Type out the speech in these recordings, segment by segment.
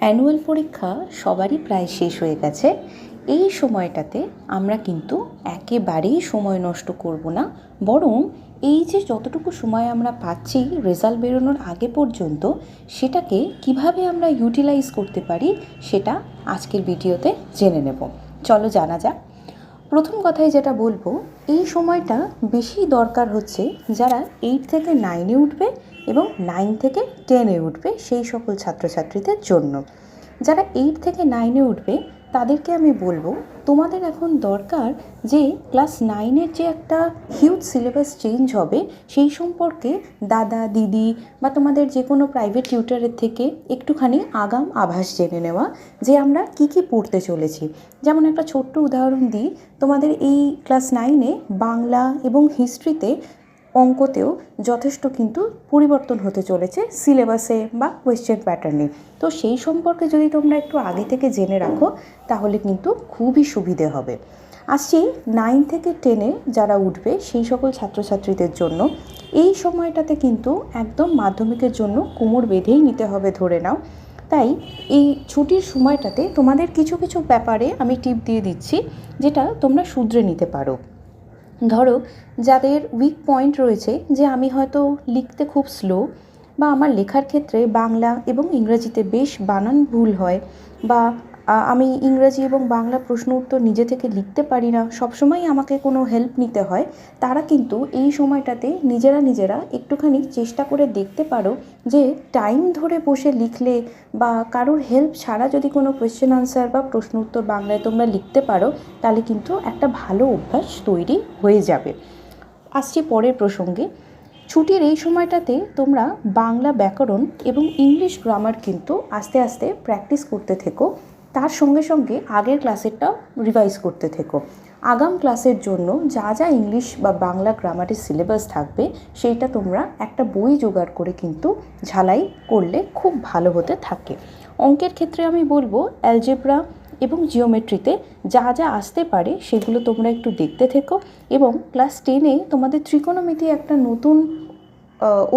Annual পরীক্ষা সবারই প্রায় শেষ হয়ে গেছে। এই সময়টাতে আমরা কিন্তু একেবারেই সময় নষ্ট করব না, বরং এই যে যতটুকু সময় আমরা পাচ্ছি রেজাল্ট বেরোনোর আগে পর্যন্ত, সেটাকে কিভাবে আমরা ইউটিলাইজ করতে পারি সেটা আজকের ভিডিওতে জেনে নেব। চলো জানা যাক। প্রথম কথায় যেটা বলবো, এই সময়টা বেশি দরকার হচ্ছে যারা 8 থেকে 9-এ উঠবে এবং 9 থেকে 10-এ উঠবে সেই সকল ছাত্রছাত্রীদের জন্য। যারা 8 থেকে 9-এ উঠবে তাদেরকে আমি বলবো, তোমাদের এখন দরকার যে ক্লাস 9-এর যে একটা হিউজ সিলেবাস চেঞ্জ হবে সেই সম্পর্কে দাদা দিদি বা তোমাদের যে কোনো প্রাইভেট টিউটরের থেকে একটুখানি আগাম আভাস জেনে নেওয়া যে আমরা কি কি পড়তে চলেছি। যেমন একটা ছোট্ট উদাহরণ দিই, তোমাদের এই ক্লাস 9-এ বাংলা এবং হিস্ট্রিতে অঙ্কতেও যথেষ্ট কিন্তু পরিবর্তন হতে চলেছে সিলেবাসে বা কোয়েশ্চেন প্যাটার্নে। তো সেই সম্পর্কে যদি তোমরা একটু আগে থেকে জেনে রাখো তাহলে কিন্তু খুবই সুবিধে হবে। আসছি 9 থেকে 10-এ যারা উঠবে সেই সকল ছাত্রছাত্রীদের জন্য। এই সময়টাতে কিন্তু একদম মাধ্যমিকের জন্য কোমর বেঁধেই নিতে হবে ধরে নাও। তাই এই ছুটির সময়টাতে তোমাদের কিছু কিছু ব্যাপারে আমি টিপ দিয়ে দিচ্ছি যেটা তোমরা শুধরে নিতে পারো। ধরো, যাদের উইক পয়েন্ট রয়েছে যে আমি হয়তো লিখতে খুব স্লো, বা আমার লেখার ক্ষেত্রে বাংলা এবং ইংরেজিতে বেশ বানান ভুল হয়, বা আমি ইংরেজি এবং বাংলা প্রশ্ন উত্তর নিজে থেকে লিখতে পারি না, সবসময় আমাকে কোনো হেল্প নিতে হয়, তারা কিন্তু এই সময়টাতে নিজেরা একটুখানি চেষ্টা করে দেখতে পারো যে টাইম ধরে বসে লিখলে বা কারোর হেল্প ছাড়া যদি কোনো কোয়েশ্চেন আনসার বা প্রশ্ন উত্তর বাংলায় তোমরা লিখতে পারো তাহলে কিন্তু একটা ভালো অভ্যাস তৈরি হয়ে যাবে। আসছি পরের প্রসঙ্গে। ছুটির এই সময়টাতে তোমরা বাংলা ব্যাকরণ এবং ইংলিশ গ্রামার কিন্তু আস্তে আস্তে প্র্যাকটিস করতে থেকো, তার সঙ্গে সঙ্গে আগের ক্লাসেরটাও রিভাইজ করতে থেকো। আগাম ক্লাসের জন্য যা যা ইংলিশ বা বাংলা গ্রামারের সিলেবাস থাকবে সেইটা তোমরা একটা বই জোগাড় করে কিন্তু ঝালাই করলে খুব ভালো হতে থাকে। অঙ্কের ক্ষেত্রে আমি বলবো অ্যালজেব্রা এবং জিওমেট্রিতে যা যা আসতে পারে সেগুলো তোমরা একটু দেখতে থেকো, এবং ক্লাস 10-এ তোমাদের ত্রিকোণমিতি একটা নতুন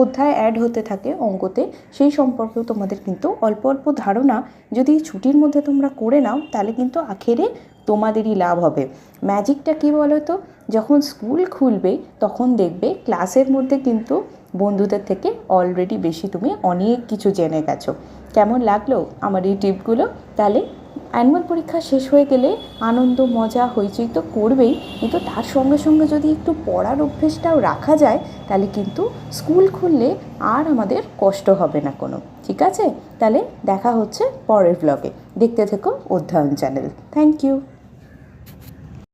অধ্যায় অ্যাড হতে থাকে অঙ্কতে, সেই সম্পর্কেও তোমাদের কিন্তু অল্প অল্প ধারণা যদি ছুটির মধ্যে তোমরা করে নাও তাহলে কিন্তু আখেরে তোমাদেরই লাভ হবে। ম্যাজিকটা কী বলো তো, যখন স্কুল খুলবে তখন দেখবে ক্লাসের মধ্যে কিন্তু বন্ধুদের থেকে অলরেডি বেশি তুমি অনেক কিছু জেনে গেছো। কেমন লাগলো আমার এই টিপগুলো? তাহলে অ্যানুয়াল পরীক্ষা শেষ হয়ে গেলে আনন্দ মজা হইচই তো করবেই, কিন্তু তার সঙ্গে সঙ্গে যদি একটু পড়ার অভ্যেসটাও রাখা যায় তাহলে কিন্তু স্কুল খুললে আর আমাদের কষ্ট হবে না কোনো। ঠিক আছে, তাহলে দেখা হচ্ছে পরের ব্লগে। দেখতে থেকো অধ্যয়ন চ্যানেল। Thank you.